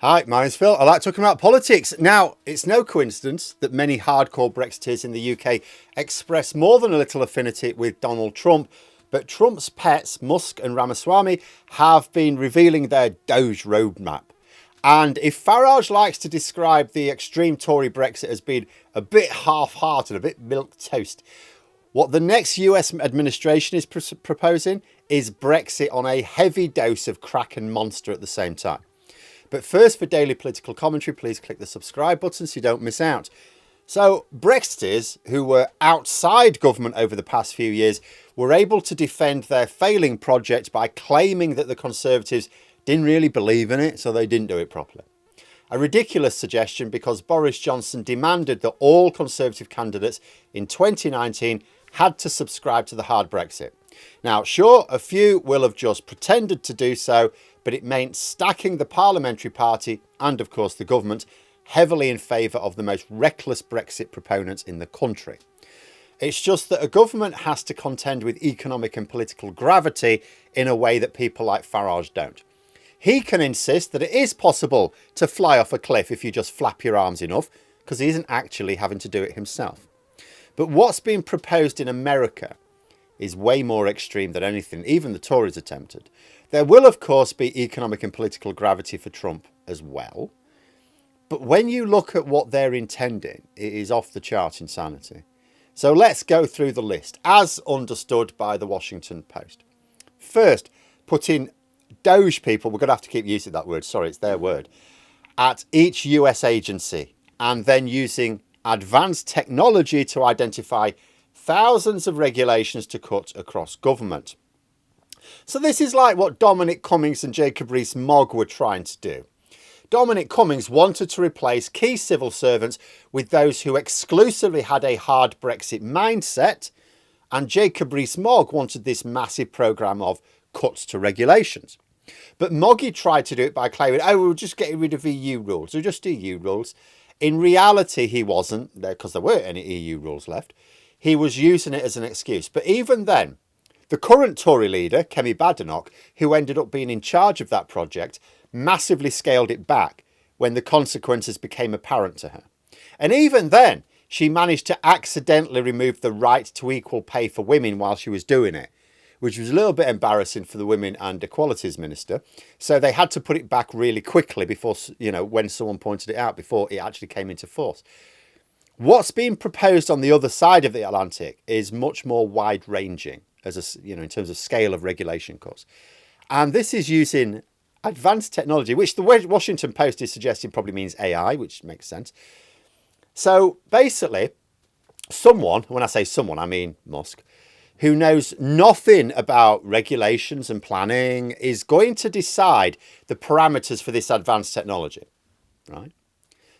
Hi, my name's Phil. I like talking about politics. Now, it's no coincidence that many hardcore Brexiteers in the UK express more than a little affinity with Donald Trump, but Trump's pets, Musk and Ramaswamy, have been revealing their DOGE roadmap. And if Farage likes to describe the extreme Tory Brexit as being a bit half-hearted, a bit milquetoast, what the next US administration is proposing is Brexit on a heavy dose of crack and monster at the same time. But first, for daily political commentary, please click the subscribe button so you don't miss out. So, Brexiteers who were outside government over the past few years were able to defend their failing project by claiming that the Conservatives didn't really believe in it, so they didn't do it properly. A ridiculous suggestion because Boris Johnson demanded that all Conservative candidates in 2019 had to subscribe to the hard Brexit. Now, sure, a few will have just pretended to do so, but it meant stacking the parliamentary party and, of course, the government heavily in favour of the most reckless Brexit proponents in the country. It's just that a government has to contend with economic and political gravity in a way that people like Farage don't. He can insist that it is possible to fly off a cliff if you just flap your arms enough, because he isn't actually having to do it himself. But what's being proposed in America is way more extreme than anything even the Tories attempted. There will, of course, be economic and political gravity for Trump as well. But when you look at what they're intending, it is off the chart insanity. So let's go through the list, as understood by the Washington Post. First, putting DOGE people, we're going to have to keep using that word, sorry, it's their word, at each US agency, and then using advanced technology to identify thousands of regulations to cut across government. So this is like what Dominic Cummings and Jacob Rees-Mogg were trying to do. Dominic Cummings wanted to replace key civil servants with those who exclusively had a hard Brexit mindset, and Jacob Rees-Mogg wanted this massive programme of cuts to regulations. But Moggy tried to do it by claiming, oh, we're just getting rid of EU rules, or just EU rules. In reality, he wasn't, because there weren't any EU rules left. He was using it as an excuse. But even then, the current Tory leader, Kemi Badenoch, who ended up being in charge of that project, massively scaled it back when the consequences became apparent to her. And even then, she managed to accidentally remove the right to equal pay for women while she was doing it, which was a little bit embarrassing for the Women and Equalities Minister. So they had to put it back really quickly before, when someone pointed it out, before it actually came into force. What's being proposed on the other side of the Atlantic is much more wide-ranging, in terms of scale of regulation cuts. And this is using advanced technology, which the Washington Post is suggesting probably means AI, which makes sense. So basically, someone, when I say someone, I mean Musk, who knows nothing about regulations and planning, is going to decide the parameters for this advanced technology, right?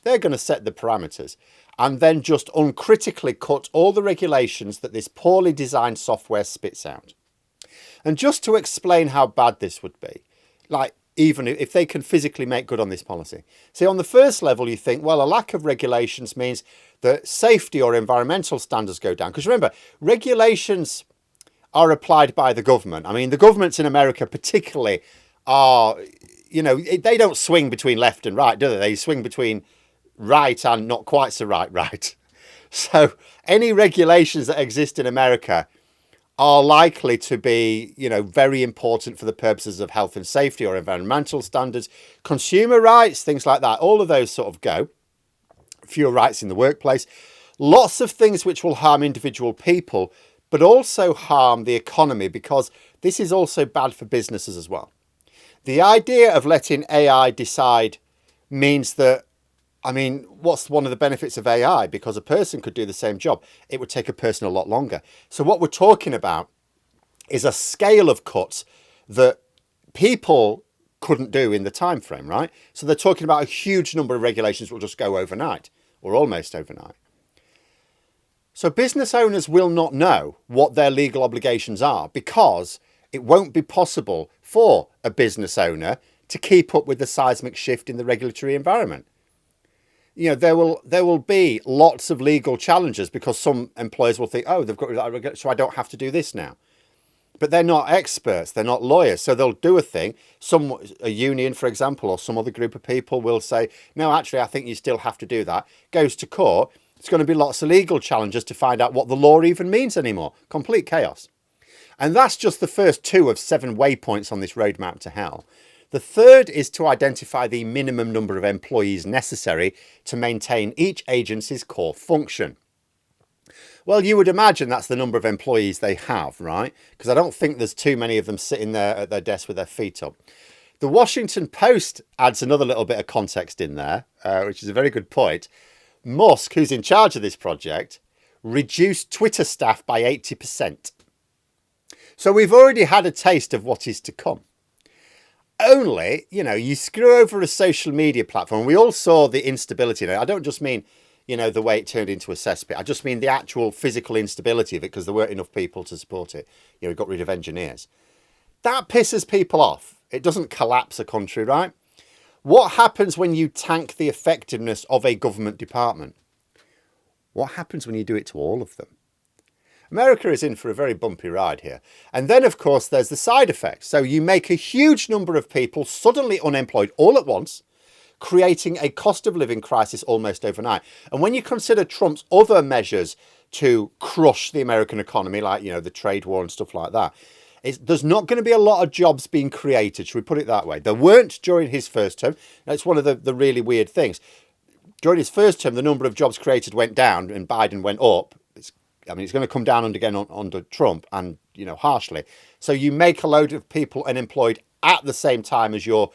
They're going to set the parameters and then just uncritically cut all the regulations that this poorly designed software spits out. And just to explain how bad this would be, even if they can physically make good on this policy. See, on the first level, you think, well, a lack of regulations means that safety or environmental standards go down. Because remember, regulations are applied by the government. I mean, the governments in America particularly are, they don't swing between left and right, do they? They swing between right and not quite so right. So any regulations that exist in America are likely to be, very important for the purposes of health and safety or environmental standards, consumer rights, things like that. All of those sort of go. Fewer rights in the workplace. Lots of things which will harm individual people, but also harm the economy, because this is also bad for businesses as well. The idea of letting AI decide means that, what's one of the benefits of AI? Because a person could do the same job. It would take a person a lot longer. So what we're talking about is a scale of cuts that people couldn't do in the time frame, right? So they're talking about a huge number of regulations will just go overnight, or almost overnight. So business owners will not know what their legal obligations are, because it won't be possible for a business owner to keep up with the seismic shift in the regulatory environment. There will be lots of legal challenges, because some employers will think, oh, they've got rid of that, so I don't have to do this now. but they're not experts, they're not lawyers, so they'll do a thing. A union, for example, or some other group of people will say, no, actually, I think you still have to do that. Goes to court. It's going to be lots of legal challenges to find out what the law even means anymore. Complete chaos. And that's just the first 2 of 7 waypoints on this roadmap to hell. The third is to identify the minimum number of employees necessary to maintain each agency's core function. Well, you would imagine that's the number of employees they have, right? Because I don't think there's too many of them sitting there at their desk with their feet up. The Washington Post adds another little bit of context in there, which is a very good point. Musk, who's in charge of this project, reduced Twitter staff by 80%. So we've already had a taste of what is to come. Only, you screw over a social media platform. We all saw the instability. Now, I don't just mean, the way it turned into a cesspit. I just mean the actual physical instability of it because there weren't enough people to support it. We got rid of engineers. That pisses people off. It doesn't collapse a country, right? What happens when you tank the effectiveness of a government department? What happens when you do it to all of them? America is in for a very bumpy ride here. And then, of course, there's the side effects. So you make a huge number of people suddenly unemployed all at once, creating a cost of living crisis almost overnight. And when you consider Trump's other measures to crush the American economy, like, the trade war and stuff like that, there's not going to be a lot of jobs being created, should we put it that way? There weren't during his first term. That's one of the really weird things. During his first term, the number of jobs created went down and Biden went up. It's going to come down again under Trump and, harshly. So you make a load of people unemployed at the same time as you're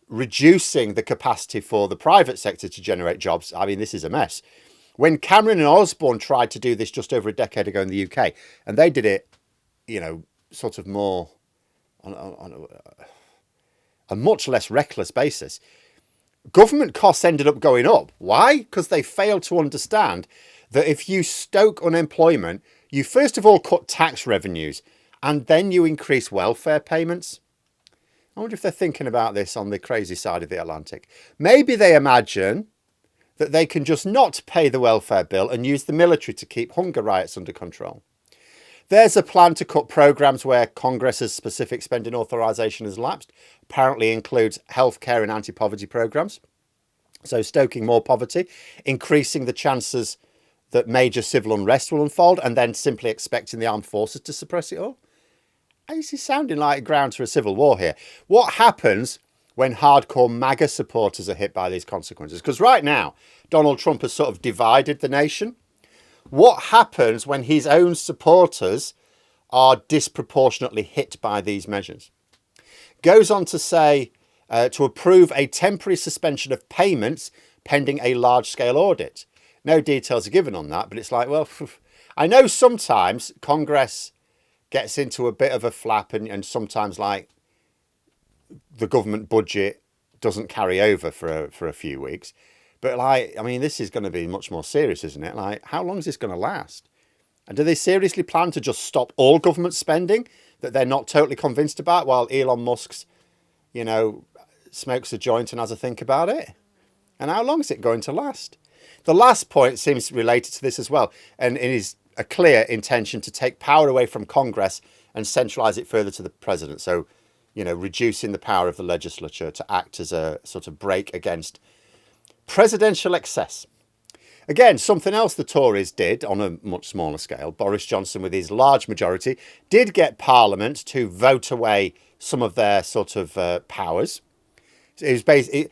reducing the capacity for the private sector to generate jobs. This is a mess. When Cameron and Osborne tried to do this just over a decade ago in the UK, and they did it, sort of more on a much less reckless basis, government costs ended up going up. Why? Because they failed to understand that if you stoke unemployment, you first of all cut tax revenues and then you increase welfare payments. I wonder if they're thinking about this on the crazy side of the Atlantic. Maybe they imagine that they can just not pay the welfare bill and use the military to keep hunger riots under control. There's a plan to cut programs where Congress's specific spending authorization has lapsed. Apparently includes healthcare and anti-poverty programs. So stoking more poverty, increasing the chances that major civil unrest will unfold, and then simply expecting the armed forces to suppress it all. This is sounding like grounds for a civil war here. What happens when hardcore MAGA supporters are hit by these consequences? Because right now, Donald Trump has sort of divided the nation. What happens when his own supporters are disproportionately hit by these measures? Goes on to say to approve a temporary suspension of payments pending a large-scale audit. No details are given on that, but it's like, well, I know sometimes Congress gets into a bit of a flap and sometimes like the government budget doesn't carry over for a few weeks. But this is going to be much more serious, isn't it? Like, how long is this going to last? And do they seriously plan to just stop all government spending that they're not totally convinced about while Elon Musk's, smokes a joint and has a think about it? And how long is it going to last? The last point seems related to this as well, and it is a clear intention to take power away from Congress and centralise it further to the president. So, reducing the power of the legislature to act as a sort of brake against presidential excess. Again, something else the Tories did on a much smaller scale. Boris Johnson, with his large majority, did get Parliament to vote away some of their sort of powers. He basically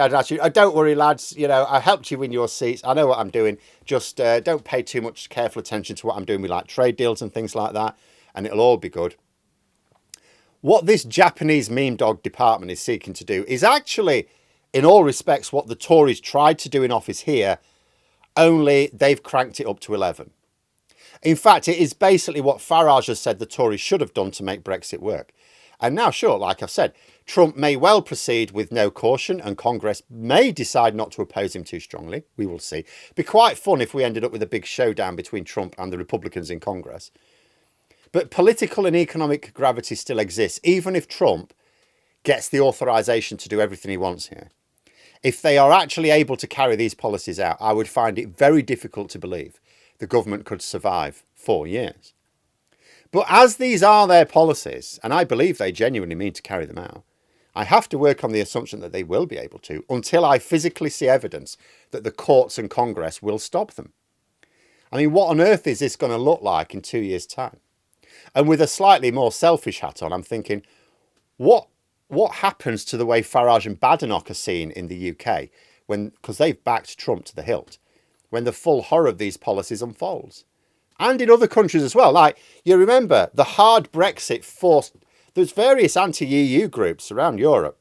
had an attitude, oh, don't worry, lads, I helped you win your seats. I know what I'm doing. Just don't pay too much careful attention to what I'm doing with like trade deals and things like that, and it'll all be good. What this Japanese meme dog department is seeking to do is actually, in all respects, what the Tories tried to do in office here, only they've cranked it up to 11. In fact, it is basically what Farage has said the Tories should have done to make Brexit work. And now, sure, like I've said, Trump may well proceed with no caution and Congress may decide not to oppose him too strongly. We will see. It'd be quite fun if we ended up with a big showdown between Trump and the Republicans in Congress. But political and economic gravity still exists, even if Trump gets the authorization to do everything he wants here. If they are actually able to carry these policies out, I would find it very difficult to believe the government could survive 4 years. But as these are their policies, and I believe they genuinely mean to carry them out, I have to work on the assumption that they will be able to until I physically see evidence that the courts and Congress will stop them. I mean, what on earth is this going to look like in 2 years' time? And with a slightly more selfish hat on, I'm thinking, what happens to the way Farage and Badenoch are seen in the UK because they've backed Trump to the hilt, when the full horror of these policies unfolds? And in other countries as well. Like, you remember, the hard Brexit forced... There's various anti-EU groups around Europe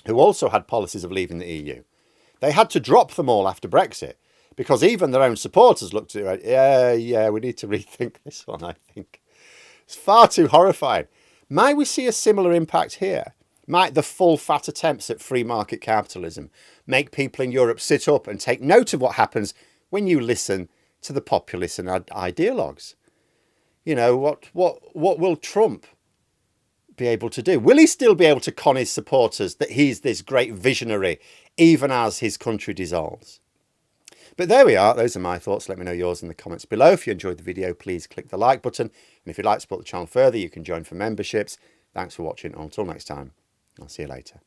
who also had policies of leaving the EU. They had to drop them all after Brexit because even their own supporters looked at it, yeah, we need to rethink this one, I think. It's far too horrifying. Might we see a similar impact here? Might the full fat attempts at free market capitalism make people in Europe sit up and take note of what happens when you listen to the populists and ideologues? You know, what will Trump be able to do? Will he still be able to con his supporters that he's this great visionary, even as his country dissolves? But there we are. Those are my thoughts. Let me know yours in the comments below. If you enjoyed the video, please click the like button. And if you'd like to support the channel further, you can join for memberships. Thanks for watching. Until next time, I'll see you later.